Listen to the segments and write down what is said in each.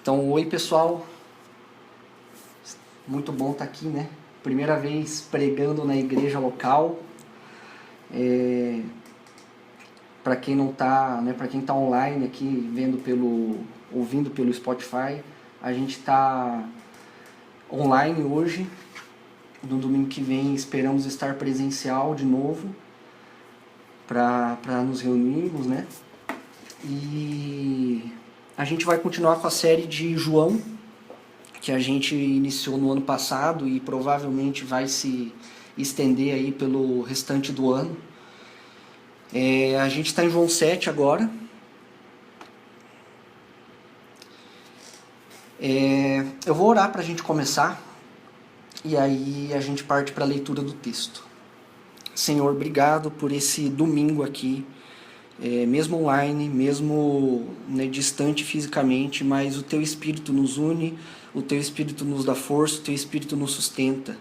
Então, oi pessoal, muito bom estar aqui, né? Primeira vez pregando na igreja local. Para quem não tá, né? Para quem está online aqui, ouvindo pelo Spotify, a gente está online hoje. No domingo que vem esperamos estar presencial de novo para nos reunirmos, né? E a gente vai continuar com a série de João, que a gente iniciou no ano passado e provavelmente vai se estender aí pelo restante do ano. A gente está em João 7 agora. Eu vou orar para a gente começar e aí a gente parte para a leitura do texto. Senhor, obrigado por esse domingo aqui, mesmo online, mesmo distante fisicamente, mas o Teu Espírito nos une, o Teu Espírito nos dá força, o Teu Espírito nos sustenta.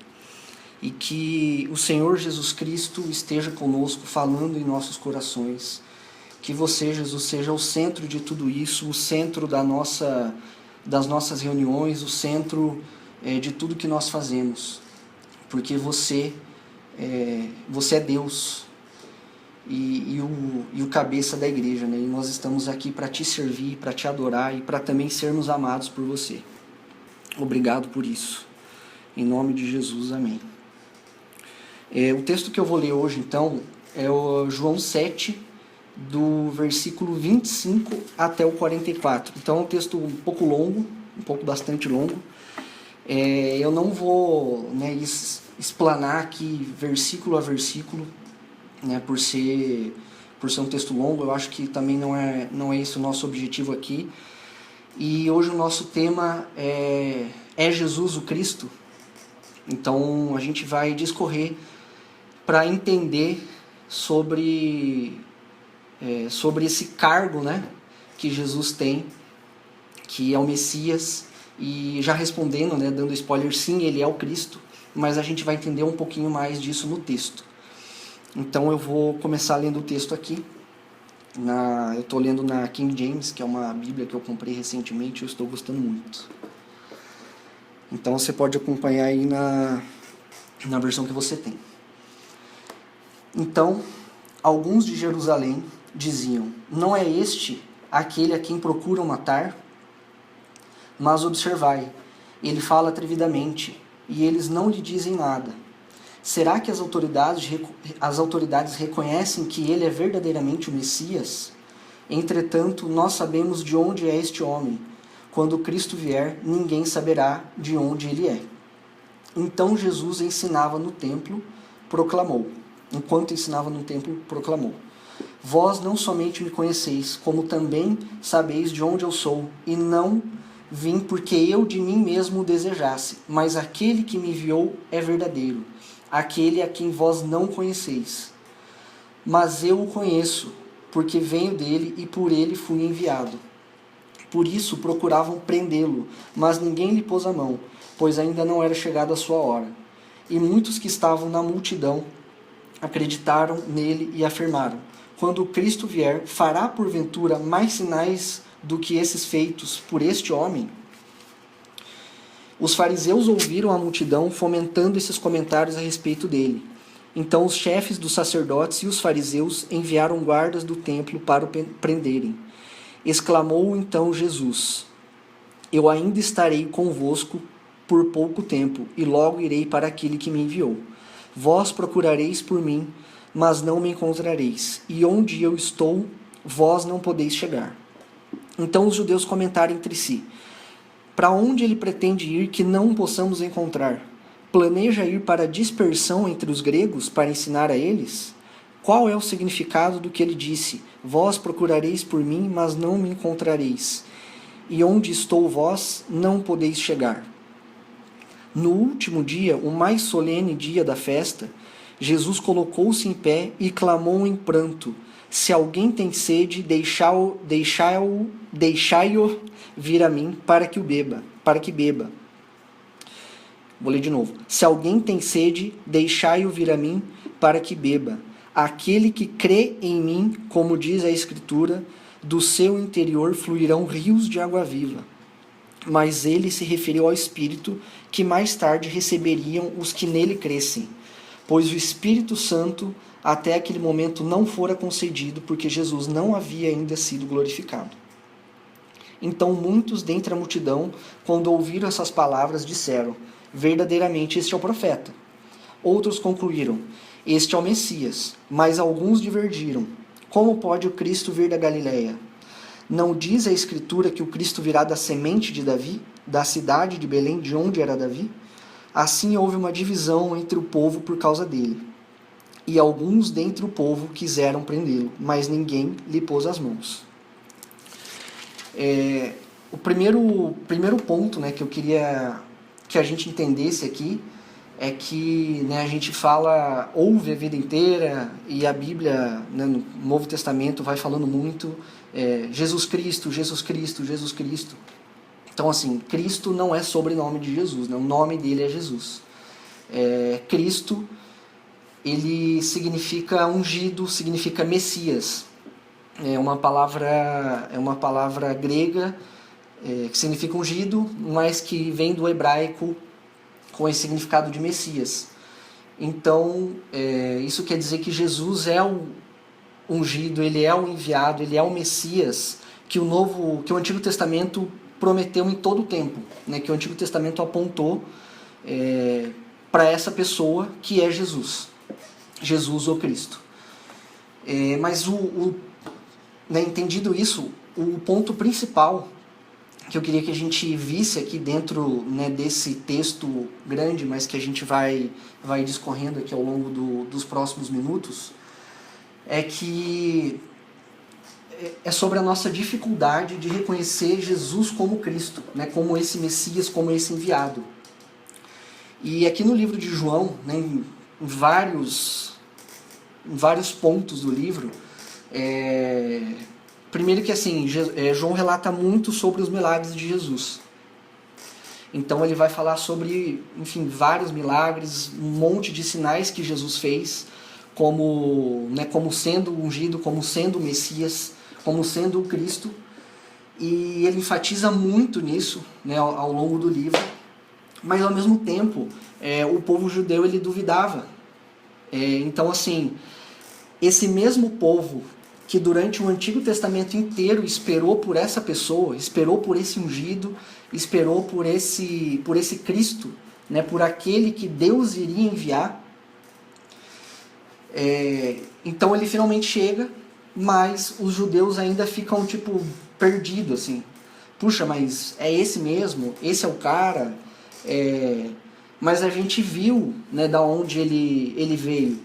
E que o Senhor Jesus Cristo esteja conosco, falando em nossos corações. Que você, Jesus, seja o centro de tudo isso, o centro das nossas reuniões, o centro de tudo que nós fazemos. Porque você é Deus e o cabeça da igreja, né? E nós estamos aqui para te servir, para te adorar e para também sermos amados por você. Obrigado por isso. Em nome de Jesus, amém. O texto que eu vou ler hoje, então, é o João 7, do versículo 25 até o 44. Então é um texto um pouco longo, bastante longo. Eu não vou explanar aqui versículo a versículo, né, por ser um texto longo. Eu acho que também não é esse o nosso objetivo aqui. E hoje o nosso tema é Jesus o Cristo. Então a gente vai discorrer para entender sobre esse cargo, né, que Jesus tem, que é o Messias. E já respondendo, né, dando spoiler, sim, ele é o Cristo, mas a gente vai entender um pouquinho mais disso no texto. Então eu vou começar lendo o texto aqui. Eu estou lendo na King James, que é uma Bíblia que eu comprei recentemente e eu estou gostando muito. Então você pode acompanhar aí na versão que você tem. Então, alguns de Jerusalém diziam: não é este aquele a quem procuram matar? Mas observai, ele fala atrevidamente, e eles não lhe dizem nada. Será que as autoridades reconhecem que ele é verdadeiramente o Messias? Entretanto, nós sabemos de onde é este homem. Quando Cristo vier, ninguém saberá de onde ele é. Então Jesus ensinava no templo, proclamou. Vós não somente me conheceis, como também sabeis de onde eu sou, e não vim porque eu de mim mesmo o desejasse, mas aquele que me enviou é verdadeiro, aquele a quem vós não conheceis. Mas eu o conheço, porque venho dele e por ele fui enviado. Por isso procuravam prendê-lo, mas ninguém lhe pôs a mão, pois ainda não era chegada a sua hora. E muitos que estavam na multidão acreditaram nele e afirmaram: quando Cristo vier, fará porventura mais sinais do que esses feitos por este homem? Os fariseus ouviram a multidão fomentando esses comentários a respeito dele. Então os chefes dos sacerdotes e os fariseus enviaram guardas do templo para o prenderem. Exclamou então Jesus: eu ainda estarei convosco por pouco tempo, e logo irei para aquele que me enviou. Vós procurareis por mim, mas não me encontrareis, e onde eu estou, vós não podeis chegar. Então os judeus comentaram entre si: para onde ele pretende ir que não possamos encontrar? Planeja ir para a dispersão entre os gregos para ensinar a eles? Qual é o significado do que ele disse: vós procurareis por mim, mas não me encontrareis, e onde estou vós, não podeis chegar? No último dia, o mais solene dia da festa, Jesus colocou-se em pé e clamou em pranto: se alguém tem sede, deixai-o vir a mim para que beba. Vou ler de novo. Se alguém tem sede, deixai-o vir a mim para que beba. Aquele que crê em mim, como diz a Escritura, do seu interior fluirão rios de água viva. mas ele se referiu ao Espírito que mais tarde receberiam os que nele crescem, pois o Espírito Santo até aquele momento não fora concedido, porque Jesus não havia ainda sido glorificado. Então muitos dentre a multidão, quando ouviram essas palavras, disseram: verdadeiramente este é o profeta. Outros concluíram: este é o Messias. Mas alguns divergiram: como pode o Cristo vir da Galileia? Não diz a Escritura que o Cristo virá da semente de Davi, da cidade de Belém, de onde era Davi? Assim houve uma divisão entre o povo por causa dele. E alguns dentre o povo quiseram prendê-lo, mas ninguém lhe pôs as mãos. O primeiro ponto, né, que eu queria que a gente entendesse aqui é que, né, a gente ouve a vida inteira, e a Bíblia, né, no Novo Testamento vai falando muito, Jesus Cristo, Jesus Cristo, Jesus Cristo. Então, assim, Cristo não é sobrenome de Jesus, né? O nome dele é Jesus. Cristo, ele significa ungido, significa Messias. É uma palavra grega que significa ungido, mas que vem do hebraico com esse significado de Messias. Então, isso quer dizer que Jesus é o ungido, ele é o enviado, ele é o Messias que o Antigo Testamento prometeu em todo o tempo, né? Que o Antigo Testamento apontou para essa pessoa que é Jesus, Jesus ou Cristo. Mas né, entendido isso, o ponto principal que eu queria que a gente visse aqui dentro, né, desse texto grande, mas que a gente vai discorrendo aqui ao longo dos próximos minutos, é que é sobre a nossa dificuldade de reconhecer Jesus como Cristo, né, como esse Messias, como esse enviado. E aqui no livro de João, né, em vários pontos do livro, primeiro que assim, João relata muito sobre os milagres de Jesus. Então ele vai falar sobre, enfim, vários milagres, um monte de sinais que Jesus fez, como sendo ungido, como sendo o Messias, como sendo o Cristo. E ele enfatiza muito nisso, né, ao longo do livro. Mas ao mesmo tempo, o povo judeu ele duvidava. Então assim, esse mesmo povo que durante o Antigo Testamento inteiro esperou por essa pessoa, esperou por esse ungido, esperou por esse Cristo, né, por aquele que Deus iria enviar. Então ele finalmente chega, mas os judeus ainda ficam perdidos, assim. Puxa, mas é esse mesmo? Esse é o cara? Mas a gente viu, né, da onde ele veio.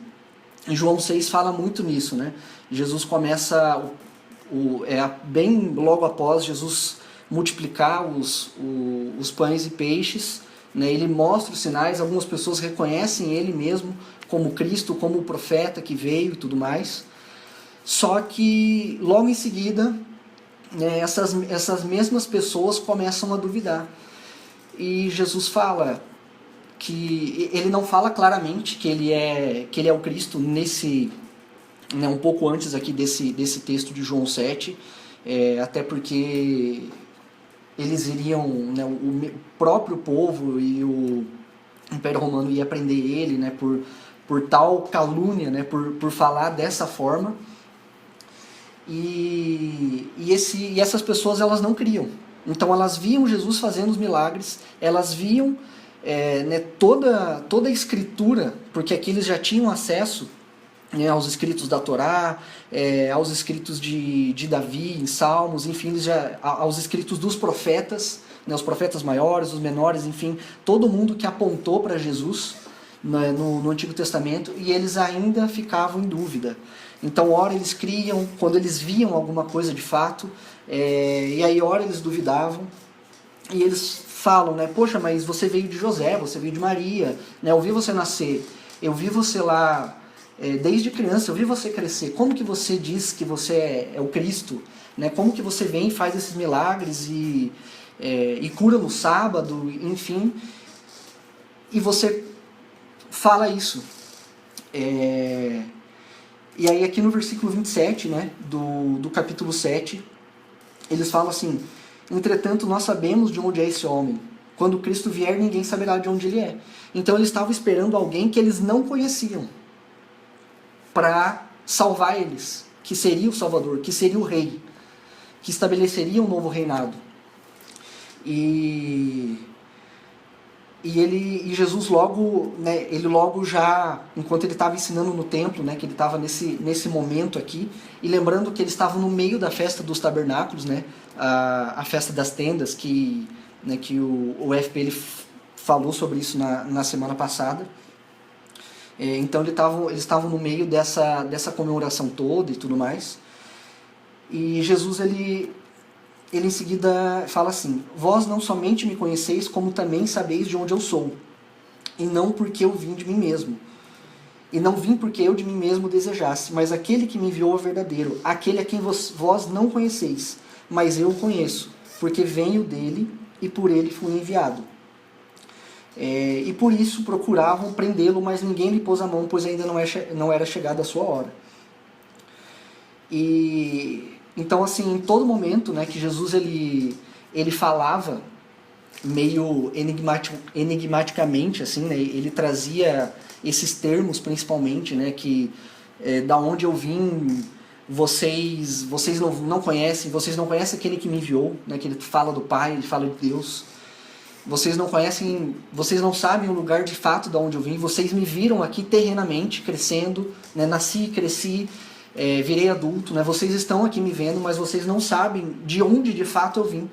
Em João 6 fala muito nisso, né? Jesus começa, bem logo após Jesus multiplicar os pães e peixes, né? Ele mostra os sinais, algumas pessoas reconhecem ele mesmo como Cristo, como o profeta que veio e tudo mais. Só que logo em seguida, né, essas mesmas pessoas começam a duvidar. E Jesus fala que ele não fala claramente que ele é o Cristo nesse, né, um pouco antes aqui desse texto de João 7, até porque eles iriam, né, o próprio povo e o Império Romano ia prender ele, né, por tal calúnia, né, por falar dessa forma. E essas pessoas elas não criam. Então elas viam Jesus fazendo os milagres, elas viam né, toda a escritura, porque aqui eles já tinham acesso, né, aos escritos da Torá, aos escritos de Davi, em Salmos, enfim, aos escritos dos profetas, né, os profetas maiores, os menores, enfim, todo mundo que apontou para Jesus, né, no Antigo Testamento, e eles ainda ficavam em dúvida. Então, ora eles criam, quando eles viam alguma coisa de fato, e aí ora eles duvidavam, e eles falam, né, poxa, mas você veio de José, você veio de Maria, né, eu vi você nascer, eu vi você lá desde criança, eu vi você crescer, como que você diz que você é o Cristo? Né, como que você vem e faz esses milagres e cura no sábado, enfim, e você fala isso. E aí aqui no versículo 27, né, do capítulo 7, eles falam assim: Entretanto, nós sabemos de onde é esse homem. Quando Cristo vier, ninguém saberá de onde ele é. Então eles estavam esperando alguém que eles não conheciam para salvar eles, que seria o Salvador, que seria o Rei, que estabeleceria um novo reinado. E Jesus logo, né, ele logo já, enquanto ele estava ensinando no templo, né, que ele estava nesse momento aqui, e lembrando que eles estavam no meio da festa dos tabernáculos, né, a festa das tendas, que o FP ele falou sobre isso na semana passada. Então eles estavam no meio dessa comemoração toda e tudo mais. E Jesus ele em seguida fala assim: vós não somente me conheceis, como também sabeis de onde eu sou, e não porque eu vim de mim mesmo. E não vim porque eu de mim mesmo desejasse, mas aquele que me enviou é verdadeiro, aquele a quem vós não conheceis, mas eu o conheço, porque venho dele e por ele fui enviado. E por isso procuravam prendê-lo, mas ninguém lhe pôs a mão, pois ainda não era chegada a sua hora. E então, assim, em todo momento, né, que Jesus ele falava meio enigmaticamente, assim, né, ele trazia esses termos principalmente, né, que da onde eu vim, vocês não conhecem, vocês não conhecem aquele que me enviou, né, que ele fala do Pai, ele fala de Deus. Vocês não conhecem, vocês não sabem o lugar de fato de onde eu vim, vocês me viram aqui terrenamente, crescendo, né, nasci, cresci, virei adulto, né, vocês estão aqui me vendo, mas vocês não sabem de onde de fato eu vim.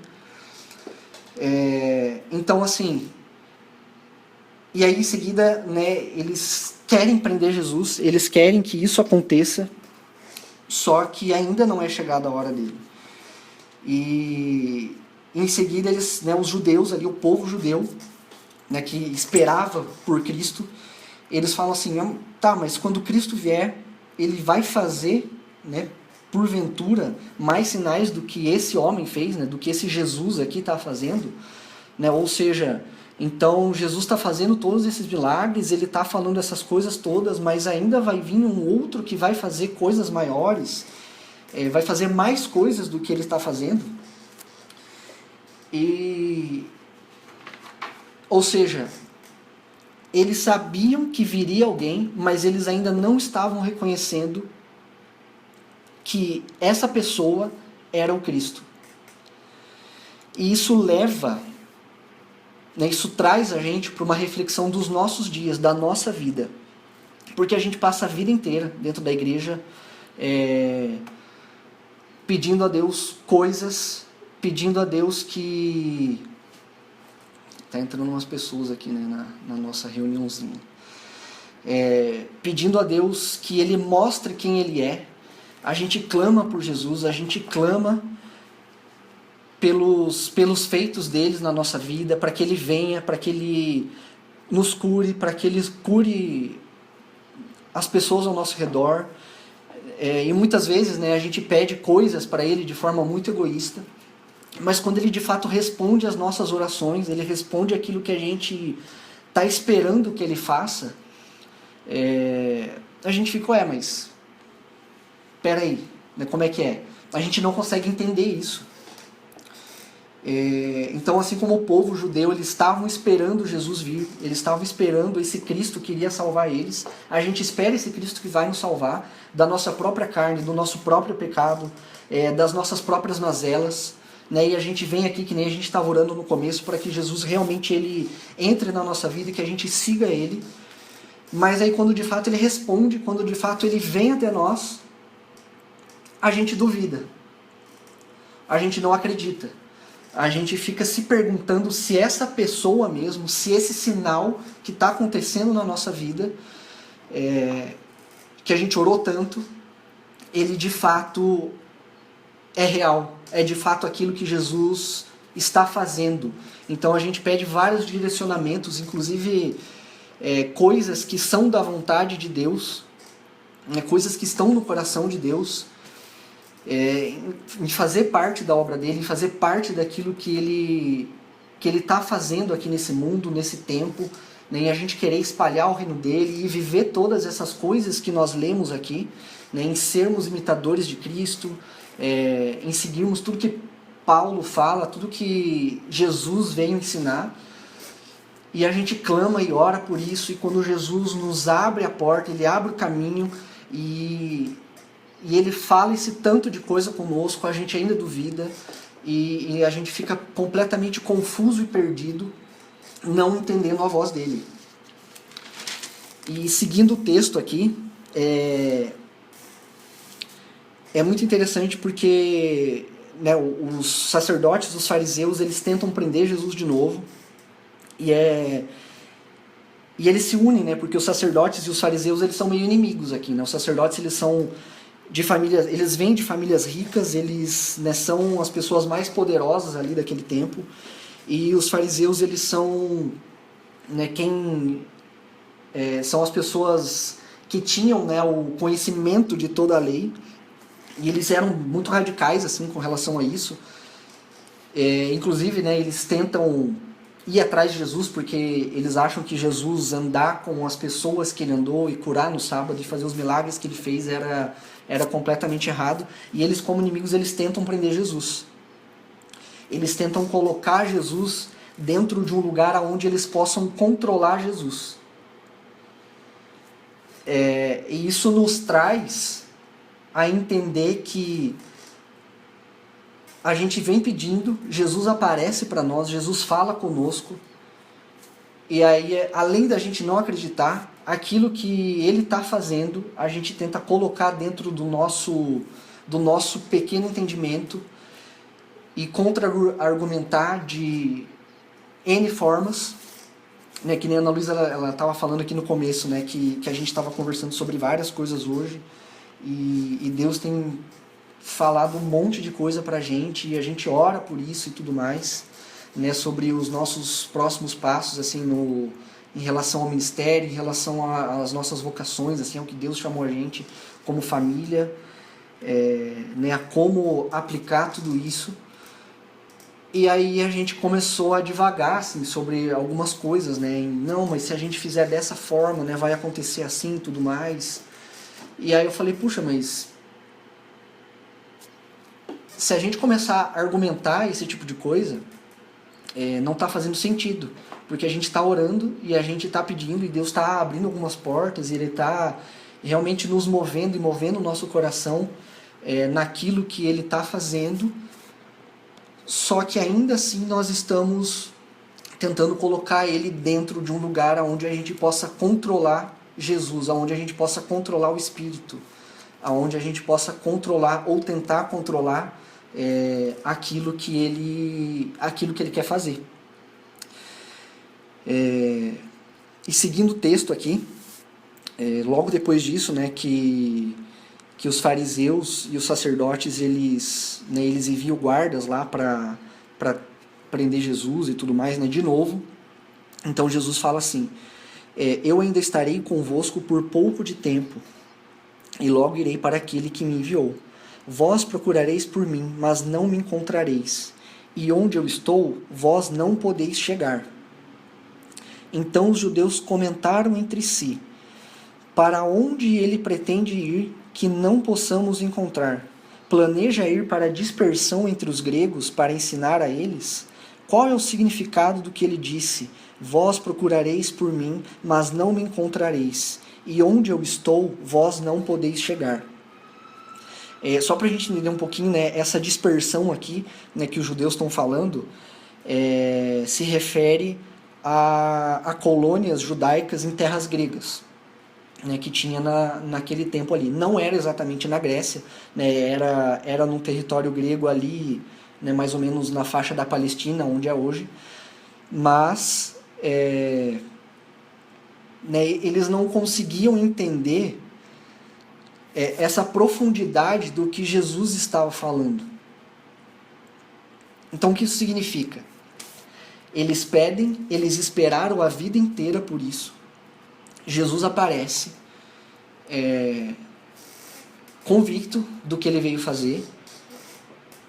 Então, assim, e aí em seguida, né, eles querem prender Jesus, eles querem que isso aconteça, só que ainda não é chegada a hora dele. E em seguida, eles, né, os judeus ali, o povo judeu, né, que esperava por Cristo, eles falam assim: tá, mas quando Cristo vier, ele vai fazer, né, porventura, mais sinais do que esse homem fez, né, do que esse Jesus aqui está fazendo, né? Ou seja, então Jesus está fazendo todos esses milagres, ele está falando essas coisas todas, mas ainda vai vir um outro que vai fazer coisas maiores, vai fazer mais coisas do que ele está fazendo. Ou seja, eles sabiam que viria alguém, mas eles ainda não estavam reconhecendo que essa pessoa era o Cristo. E isso leva, né, isso traz a gente para uma reflexão dos nossos dias, da nossa vida. Porque a gente passa a vida inteira dentro da igreja pedindo a Deus coisas, pedindo a Deus que... Está entrando umas pessoas aqui, né, na nossa reuniãozinha. Pedindo a Deus que Ele mostre quem Ele é. A gente clama por Jesus, a gente clama pelos feitos deles na nossa vida, para que Ele venha, para que Ele nos cure, para que Ele cure as pessoas ao nosso redor. E muitas vezes, né, a gente pede coisas para Ele de forma muito egoísta, mas quando Ele de fato responde às nossas orações, Ele responde aquilo que a gente está esperando que Ele faça, a gente fica, mas peraí, né, como é que é? A gente não consegue entender isso. Então, assim como o povo judeu, eles estavam esperando Jesus vir, eles estavam esperando esse Cristo que iria salvar eles. A gente espera esse Cristo que vai nos salvar da nossa própria carne, do nosso próprio pecado, das nossas próprias mazelas, né? E a gente vem aqui, que nem a gente estava orando no começo, para que Jesus realmente ele entre na nossa vida e que a gente siga Ele. Mas aí quando de fato Ele responde, quando de fato Ele vem até nós, a gente duvida, a gente não acredita. A gente fica se perguntando se essa pessoa mesmo, se esse sinal que está acontecendo na nossa vida, que a gente orou tanto, ele de fato é real, é de fato aquilo que Jesus está fazendo. Então a gente pede vários direcionamentos, inclusive coisas que são da vontade de Deus, coisas que estão no coração de Deus, em fazer parte da obra dele, em fazer parte daquilo que ele está fazendo aqui nesse mundo, nesse tempo, né, em a gente querer espalhar o reino dele e viver todas essas coisas que nós lemos aqui, né, em sermos imitadores de Cristo, em seguirmos tudo que Paulo fala, tudo que Jesus veio ensinar, e a gente clama e ora por isso, e quando Jesus nos abre a porta, ele abre o caminho, e ele fala esse tanto de coisa conosco, a gente ainda duvida, e a gente fica completamente confuso e perdido, não entendendo a voz dele. E seguindo o texto aqui, é muito interessante porque, né, os sacerdotes, os fariseus, eles tentam prender Jesus de novo, e eles se unem, né, porque os sacerdotes e os fariseus, eles são meio inimigos aqui, né? Os sacerdotes, eles são de famílias, eles vêm de famílias ricas, eles, né, são as pessoas mais poderosas ali daquele tempo, e os fariseus, eles são, né, são as pessoas que tinham, né, o conhecimento de toda a lei, e eles eram muito radicais assim com relação a isso. Inclusive, né, eles tentam ir atrás de Jesus porque eles acham que Jesus andar com as pessoas que ele andou e curar no sábado e fazer os milagres que ele fez era completamente errado. E eles, como inimigos, eles tentam prender Jesus. Eles tentam colocar Jesus dentro de um lugar onde eles possam controlar Jesus. E isso nos traz a entender que a gente vem pedindo, Jesus aparece para nós, Jesus fala conosco, e aí, além da gente não acreditar, aquilo que ele está fazendo, a gente tenta colocar dentro do nosso pequeno entendimento e contra-argumentar de N formas, né, que nem a Ana Luísa ela estava falando aqui no começo, né, que a gente estava conversando sobre várias coisas hoje, e Deus tem falado um monte de coisa pra gente, e a gente ora por isso e tudo mais, né, sobre os nossos próximos passos, assim, em relação ao ministério, em relação às nossas vocações, assim, ao que Deus chamou a gente como família, né, a como aplicar tudo isso. E aí a gente começou a divagar, assim, sobre algumas coisas, né, não, mas se a gente fizer dessa forma, né, vai acontecer assim e tudo mais. E aí eu falei, puxa, mas se a gente começar a argumentar esse tipo de coisa, não está fazendo sentido. Porque a gente está orando e a gente está pedindo e Deus está abrindo algumas portas e Ele está realmente nos movendo e movendo o nosso coração naquilo que Ele está fazendo. Só que ainda assim nós estamos tentando colocar Ele dentro de um lugar onde a gente possa controlar Jesus, onde a gente possa controlar o Espírito, onde a gente possa controlar ou tentar controlar aquilo que ele quer fazer. E seguindo o texto aqui, logo depois disso, né, que os fariseus e os sacerdotes eles enviam guardas lá para prender Jesus e tudo mais, né, de novo. Então Jesus fala assim: eu ainda estarei convosco por pouco de tempo, e logo irei para aquele que me enviou. Vós procurareis por mim, mas não me encontrareis, e onde eu estou, vós não podeis chegar. Então os judeus comentaram entre si: para onde ele pretende ir que não possamos encontrar? Planeja ir para a dispersão entre os gregos para ensinar a eles? Qual é o significado do que ele disse: vós procurareis por mim, mas não me encontrareis, e onde eu estou, vós não podeis chegar? Só para a gente entender um pouquinho, né, essa dispersão aqui, né, que os judeus estão falando, se refere a colônias judaicas em terras gregas, né, que tinha naquele tempo ali. Não era exatamente na Grécia, né, era num território grego ali, né, mais ou menos na faixa da Palestina, onde é hoje, mas né, eles não conseguiam entender essa profundidade do que Jesus estava falando. Então, o que isso significa? Eles pedem, eles esperaram a vida inteira por isso. Jesus aparece, convicto do que ele veio fazer.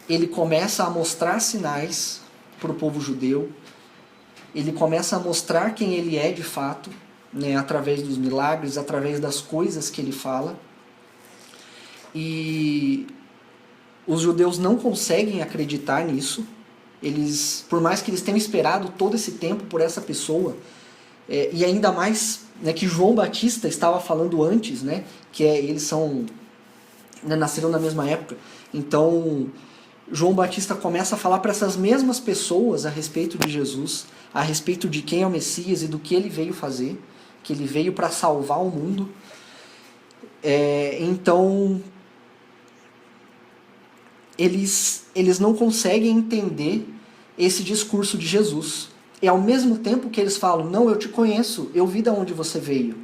Ele começa a mostrar sinais para o povo judeu. Ele começa a mostrar quem ele é de fato, né, através dos milagres, através das coisas que ele fala. E Os judeus não conseguem acreditar nisso. Eles, por mais que eles tenham esperado todo esse tempo por essa pessoa, e ainda mais, né, que João Batista estava falando antes, né, que eles são, né, nasceram na mesma época. Então, João Batista começa a falar para essas mesmas pessoas a respeito de Jesus, a respeito de quem é o Messias e do que ele veio fazer, que ele veio para salvar o mundo. Então, eles não conseguem entender esse discurso de Jesus. E ao mesmo tempo que eles falam, não, eu te conheço, eu vi de onde você veio.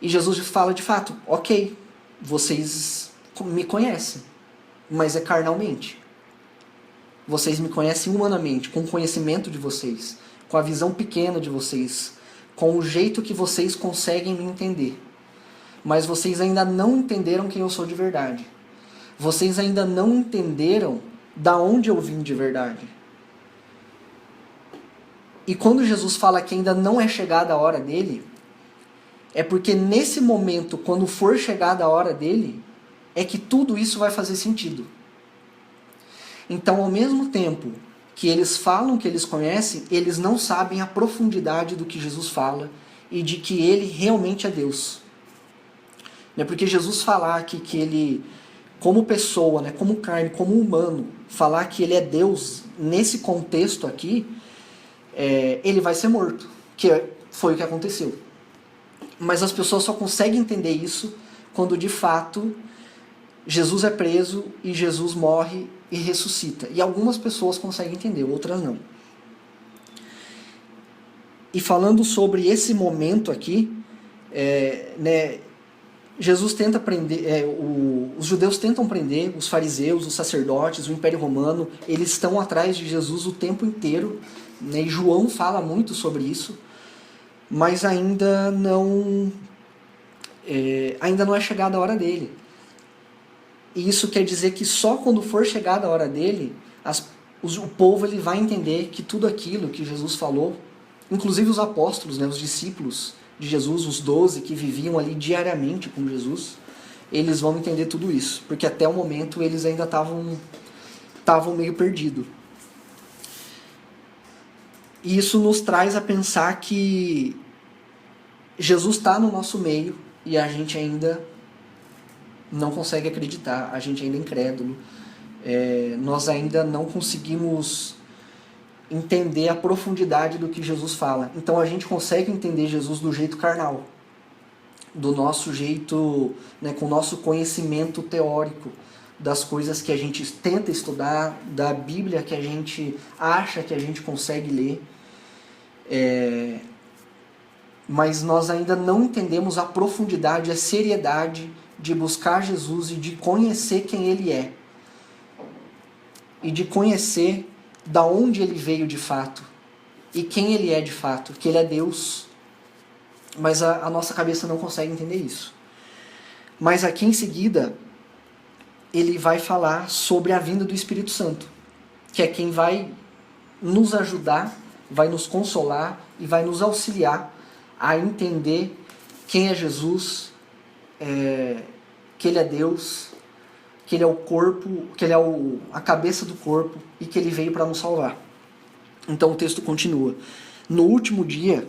E Jesus fala de fato, ok, vocês me conhecem, mas é carnalmente. Vocês me conhecem humanamente, com o conhecimento de vocês, com a visão pequena de vocês, com o jeito que vocês conseguem me entender. Mas vocês ainda não entenderam quem eu sou de verdade. Vocês ainda não entenderam da onde eu vim de verdade. E quando Jesus fala que ainda não é chegada a hora dele, é porque nesse momento, quando for chegada a hora dele, é que tudo isso vai fazer sentido. Então, ao mesmo tempo que eles falam que eles conhecem, eles não sabem a profundidade do que Jesus fala e de que ele realmente é Deus. Não é porque Jesus falar que ele, como pessoa, né, como carne, como humano, falar que ele é Deus nesse contexto aqui, ele vai ser morto, que foi o que aconteceu. Mas as pessoas só conseguem entender isso quando de fato Jesus é preso e Jesus morre e ressuscita. E algumas pessoas conseguem entender, outras não. E falando sobre esse momento aqui, né, Jesus tenta prender, os judeus tentam prender os fariseus, os sacerdotes, o Império Romano, eles estão atrás de Jesus o tempo inteiro, né, e João fala muito sobre isso, mas ainda não é chegada a hora dele. E isso quer dizer que só quando for chegada a hora dele, o povo ele vai entender que tudo aquilo que Jesus falou, inclusive os apóstolos, né, os discípulos de Jesus, os 12 que viviam ali diariamente com Jesus, eles vão entender tudo isso, porque até o momento eles ainda estavam meio perdidos. E isso nos traz a pensar que Jesus está no nosso meio e a gente ainda não consegue acreditar, a gente ainda é incrédulo, nós ainda não conseguimos entender a profundidade do que Jesus fala. Então a gente consegue entender Jesus do jeito carnal, do nosso jeito, né, com o nosso conhecimento teórico das coisas que a gente tenta estudar, da Bíblia que a gente acha que a gente consegue ler, mas nós ainda não entendemos a profundidade, a seriedade de buscar Jesus e de conhecer quem Ele é. E de conhecer da onde Ele veio de fato. E quem Ele é de fato. Que Ele é Deus. Mas a nossa cabeça não consegue entender isso. Mas aqui em seguida, Ele vai falar sobre a vinda do Espírito Santo. Que é quem vai nos ajudar, vai nos consolar e vai nos auxiliar a entender quem é Jesus, que Ele é Deus, que Ele é o corpo, que Ele é a cabeça do corpo e que Ele veio para nos salvar. Então o texto continua. No último dia,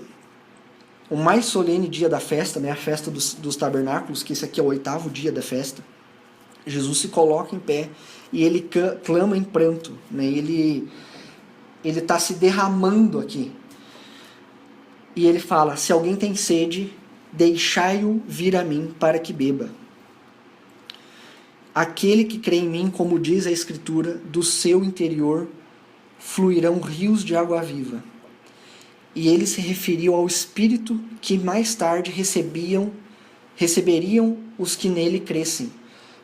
o mais solene dia da festa, né, a festa dos tabernáculos, que esse aqui é o 8º dia da festa, Jesus se coloca em pé e Ele clama em pranto, né, Ele está se derramando aqui. E Ele fala, se alguém tem sede, deixai-o vir a mim para que beba. Aquele que crê em mim, como diz a Escritura, do seu interior fluirão rios de água viva. E ele se referiu ao Espírito que mais tarde receberiam os que nele crescem,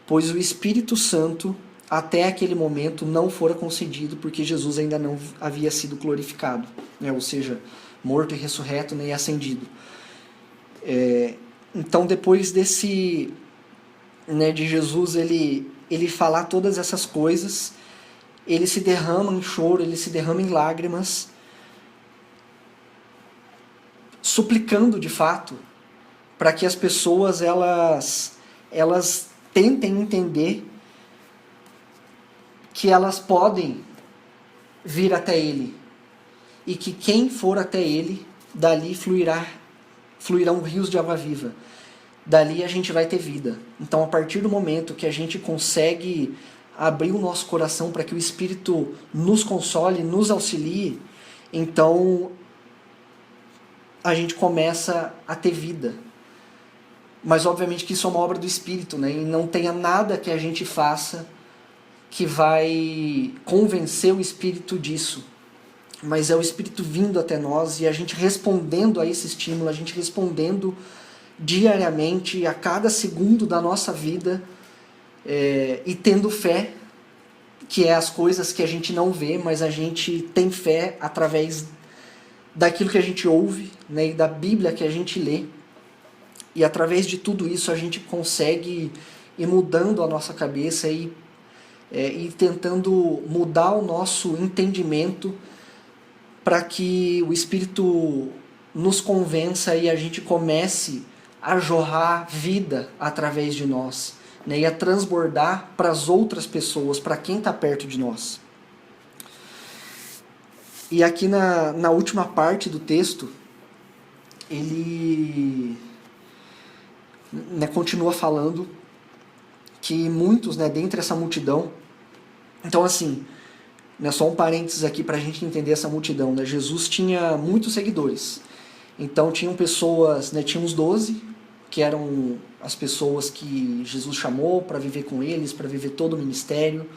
pois o Espírito Santo até aquele momento não fora concedido, porque Jesus ainda não havia sido glorificado, né? Ou seja, morto e ressurreto, né, e ascendido. Então depois desse, né, de Jesus ele falar todas essas coisas, ele se derrama em choro, ele se derrama em lágrimas, suplicando de fato para que as pessoas elas tentem entender que elas podem vir até Ele, e que quem for até Ele, dali fluirão rios de água viva. Dali a gente vai ter vida. Então, a partir do momento que a gente consegue abrir o nosso coração para que o Espírito nos console, nos auxilie, então a gente começa a ter vida. Mas obviamente que isso é uma obra do Espírito, né? E não tenha nada que a gente faça que vai convencer o Espírito disso. Mas é o Espírito vindo até nós e a gente respondendo a esse estímulo, a gente respondendo diariamente, a cada segundo da nossa vida, e tendo fé, que é as coisas que a gente não vê, mas a gente tem fé através daquilo que a gente ouve, né, e da Bíblia que a gente lê. E através de tudo isso a gente consegue ir mudando a nossa cabeça e tentando mudar o nosso entendimento para que o Espírito nos convença e a gente comece a jorrar vida através de nós, né, e a transbordar para as outras pessoas, para quem está perto de nós. E aqui na última parte do texto, ele, né, continua falando que muitos, né, dentre essa multidão... Então, assim, né, só um parênteses aqui para a gente entender essa multidão, né? Jesus tinha muitos seguidores. Então, tinham pessoas, né, tinha os 12, que eram as pessoas que Jesus chamou para viver com eles, para viver todo o ministério,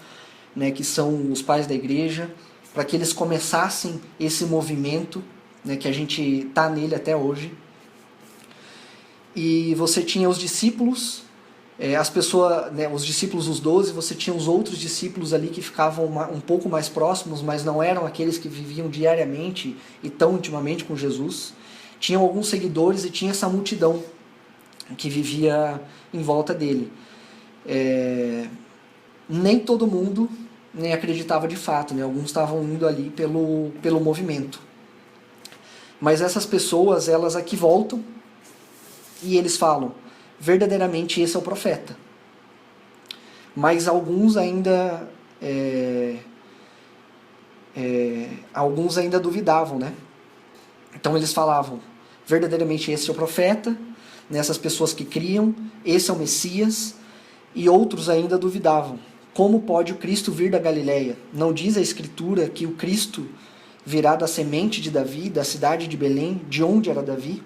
né, que são os pais da igreja, para que eles começassem esse movimento, né, que a gente está nele até hoje. E você tinha os discípulos, as pessoas, né, os discípulos, os 12, você tinha os outros discípulos ali que ficavam um pouco mais próximos, mas não eram aqueles que viviam diariamente e tão intimamente com Jesus. Tinham alguns seguidores e tinha essa multidão que vivia em volta dele. Nem todo mundo nem acreditava de fato, né? Alguns estavam indo ali pelo movimento. Mas essas pessoas, elas aqui voltam e eles falam: verdadeiramente esse é o profeta. Mas alguns ainda duvidavam, né? Então eles falavam: verdadeiramente esse é o profeta, nessas pessoas que criam, esse é o Messias. E outros ainda duvidavam: como pode o Cristo vir da Galileia? Não diz a Escritura que o Cristo virá da semente de Davi, da cidade de Belém, de onde era Davi?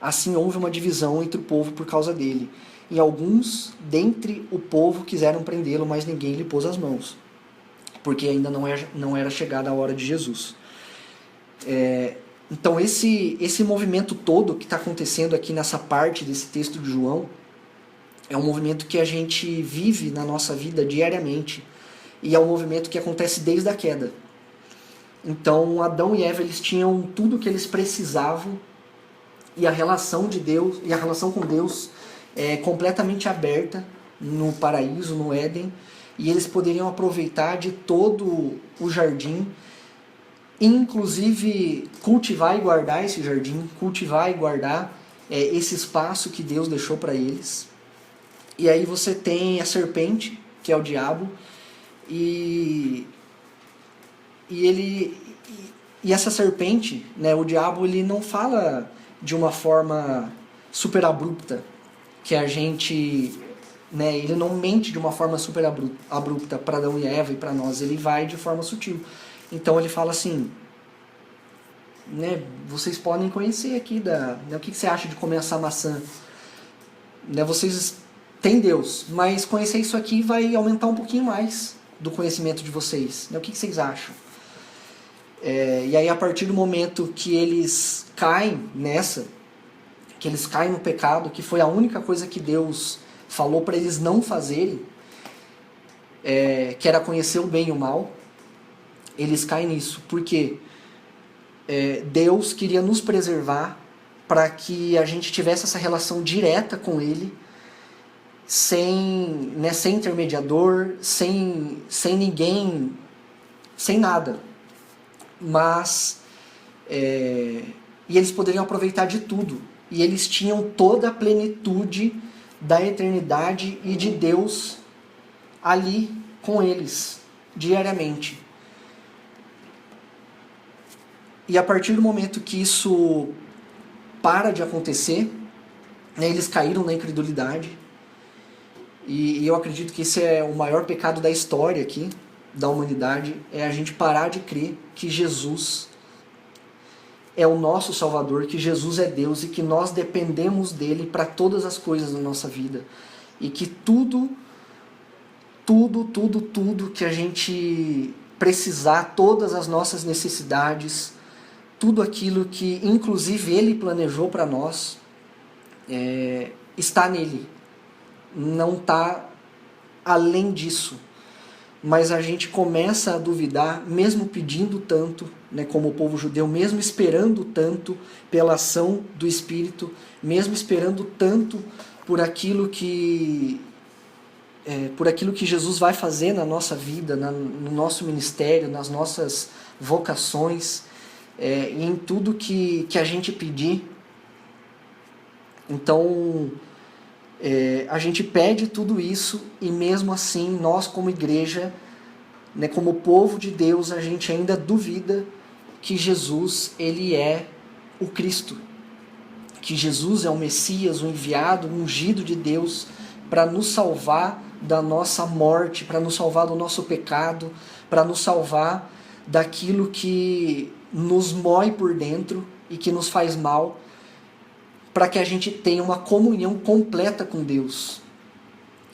Assim houve uma divisão entre o povo por causa dele. E alguns dentre o povo quiseram prendê-lo, mas ninguém lhe pôs as mãos, porque ainda não era chegada a hora de Jesus. Então esse movimento todo que está acontecendo aqui nessa parte desse texto de João é um movimento que a gente vive na nossa vida diariamente, e é um movimento que acontece desde a queda. Então Adão e Eva, eles tinham tudo o que eles precisavam, e a relação de Deus, e a relação com Deus é completamente aberta no paraíso, no Éden, e eles poderiam aproveitar de todo o jardim, inclusive cultivar e guardar esse jardim, cultivar e guardar esse espaço que Deus deixou para eles. E aí você tem a serpente, que é o diabo, e essa serpente, né, o diabo, ele não fala de uma forma super abrupta, que a gente, né, ele não mente de uma forma super abrupta para Adão e Eva e para nós, ele vai de forma sutil. Então ele fala assim, né, vocês podem conhecer aqui, né, o que você acha de comer essa maçã? Né, vocês têm Deus, mas conhecer isso aqui vai aumentar um pouquinho mais do conhecimento de vocês. Né, o que vocês acham? E aí, a partir do momento que eles caem que eles caem no pecado, que foi a única coisa que Deus falou para eles não fazerem, que era conhecer o bem e o mal, eles caem nisso. Porque Deus queria nos preservar para que a gente tivesse essa relação direta com Ele, sem intermediador, sem ninguém, sem nada. Mas e eles poderiam aproveitar de tudo, e eles tinham toda a plenitude da eternidade e de Deus ali com eles diariamente. E a partir do momento que isso para de acontecer, né, eles caíram na incredulidade. E eu acredito que esse é o maior pecado da história aqui, da humanidade, é a gente parar de crer que Jesus é o nosso Salvador, que Jesus é Deus e que nós dependemos dele para todas as coisas da nossa vida. E que tudo que a gente precisar, todas as nossas necessidades, tudo aquilo que inclusive ele planejou para nós, está nele. Não está além disso. Mas a gente começa a duvidar, mesmo pedindo tanto, né, como o povo judeu, mesmo esperando tanto pela ação do Espírito, mesmo esperando tanto por aquilo que Jesus vai fazer na nossa vida, no nosso ministério, nas nossas vocações, e em tudo que a gente pedir. Então, a gente pede tudo isso e mesmo assim nós como igreja, né, como povo de Deus, a gente ainda duvida que Jesus ele é o Cristo, que Jesus é o Messias, o enviado, o ungido de Deus para nos salvar da nossa morte, para nos salvar do nosso pecado, para nos salvar daquilo que nos mói por dentro e que nos faz mal, para que a gente tenha uma comunhão completa com Deus.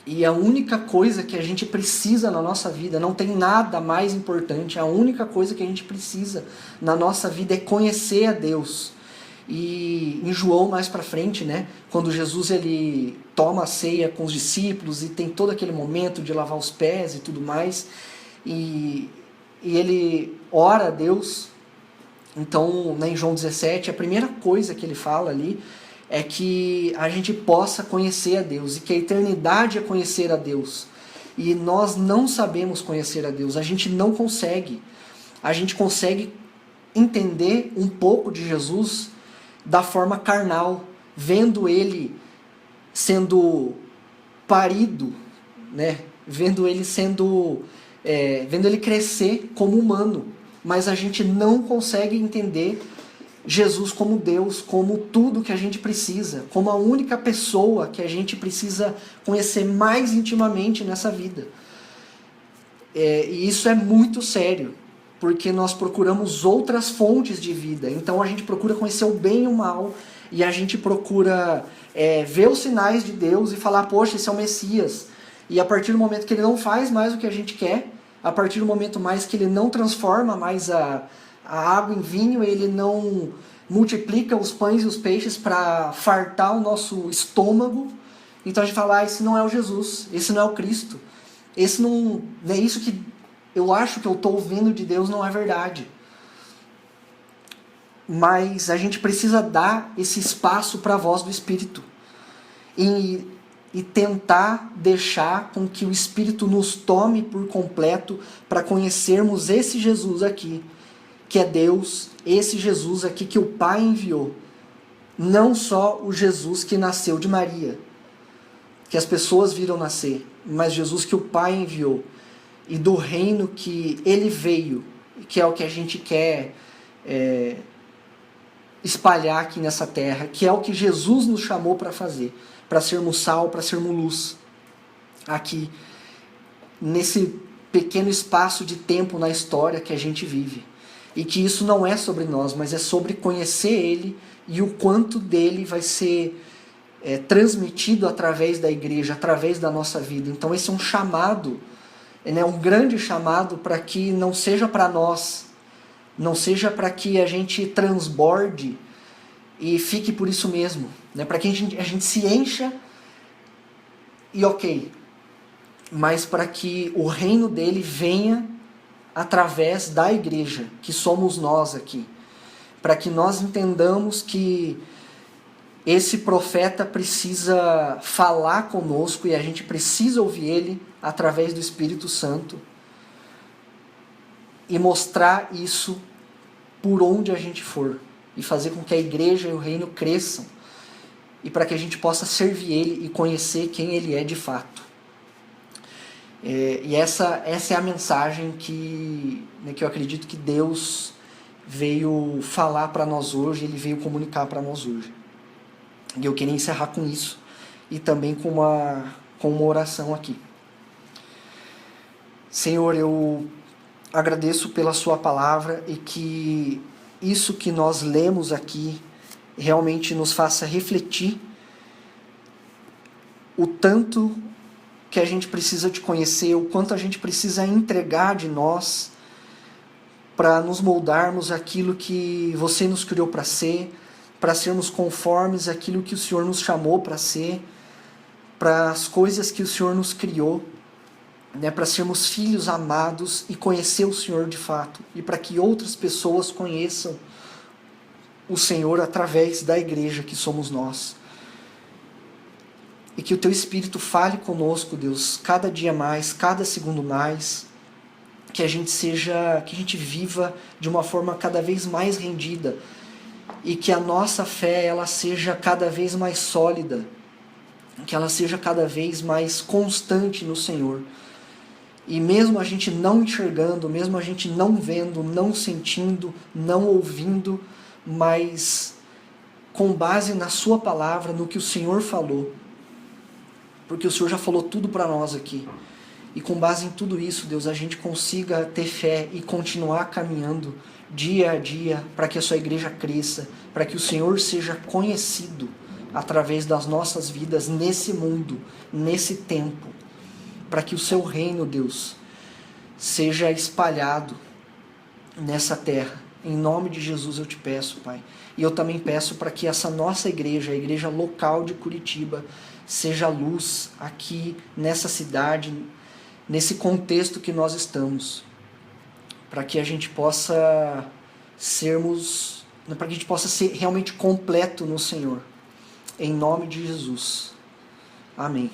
E a única coisa que a gente precisa na nossa vida, não tem nada mais importante, a única coisa que a gente precisa na nossa vida é conhecer a Deus. E em João, mais para frente, né, quando Jesus ele toma a ceia com os discípulos e tem todo aquele momento de lavar os pés e tudo mais, e ele ora a Deus. Então, né, em João 17, a primeira coisa que ele fala ali é que a gente possa conhecer a Deus, e que a eternidade é conhecer a Deus. E nós não sabemos conhecer a Deus, a gente não consegue. A gente consegue entender um pouco de Jesus da forma carnal, vendo ele sendo parido, né? Vendo ele vendo ele crescer como humano. Mas a gente não consegue entender Jesus como Deus, como tudo que a gente precisa, como a única pessoa que a gente precisa conhecer mais intimamente nessa vida. E isso é muito sério, porque nós procuramos outras fontes de vida. Então a gente procura conhecer o bem e o mal, e a gente procura ver os sinais de Deus e falar, poxa, esse é o Messias. E a partir do momento que ele não faz mais o que a gente quer, a partir do momento mais que ele não transforma mais a água em vinho, ele não multiplica os pães e os peixes para fartar o nosso estômago, então a gente fala, esse não é o Jesus, esse não é o Cristo, esse não é isso que eu acho que eu estou ouvindo de Deus, não é verdade. Mas a gente precisa dar esse espaço para a voz do Espírito e tentar deixar com que o Espírito nos tome por completo para conhecermos esse Jesus aqui, que é Deus, esse Jesus aqui que o Pai enviou. Não só o Jesus que nasceu de Maria, que as pessoas viram nascer, mas Jesus que o Pai enviou. E do reino que ele veio, que é o que a gente quer espalhar aqui nessa terra, que é o que Jesus nos chamou para fazer, para sermos sal, para sermos luz, aqui, nesse pequeno espaço de tempo na história que a gente vive. E que isso não é sobre nós, mas é sobre conhecer ele e o quanto dele vai ser transmitido através da igreja, através da nossa vida. Então esse é um chamado, né, um grande chamado para que não seja para nós, não seja para que a gente transborde e fique por isso mesmo, né, para que a gente se encha e ok, mas para que o reino dele venha através da igreja, que somos nós aqui, para que nós entendamos que esse profeta precisa falar conosco e a gente precisa ouvir ele através do Espírito Santo e mostrar isso por onde a gente for e fazer com que a igreja e o reino cresçam e para que a gente possa servir ele e conhecer quem ele é de fato. E essa é a mensagem que eu acredito que Deus veio falar para nós hoje, Ele veio comunicar para nós hoje. E eu queria encerrar com isso e também com uma oração aqui. Senhor, eu agradeço pela sua palavra e que isso que nós lemos aqui realmente nos faça refletir o tanto que a gente precisa te conhecer, o quanto a gente precisa entregar de nós para nos moldarmos aquilo que você nos criou para ser, para sermos conformes àquilo que o Senhor nos chamou para ser, para as coisas que o Senhor nos criou, né, para sermos filhos amados e conhecer o Senhor de fato, e para que outras pessoas conheçam o Senhor através da igreja que somos nós. E que o Teu Espírito fale conosco, Deus, cada dia mais, cada segundo mais, que a gente viva de uma forma cada vez mais rendida, e que a nossa fé ela seja cada vez mais sólida, que ela seja cada vez mais constante no Senhor. E mesmo a gente não enxergando, mesmo a gente não vendo, não sentindo, não ouvindo, mas com base na sua palavra, no que o Senhor falou, porque o Senhor já falou tudo para nós aqui. E com base em tudo isso, Deus, a gente consiga ter fé e continuar caminhando dia a dia para que a sua igreja cresça, para que o Senhor seja conhecido através das nossas vidas nesse mundo, nesse tempo, para que o seu reino, Deus, seja espalhado nessa terra. Em nome de Jesus eu te peço, Pai. E eu também peço para que essa nossa igreja, a igreja local de Curitiba, seja luz aqui nessa cidade, nesse contexto que nós estamos, para que a gente possa para que a gente possa ser realmente completo no Senhor. Em nome de Jesus. Amém.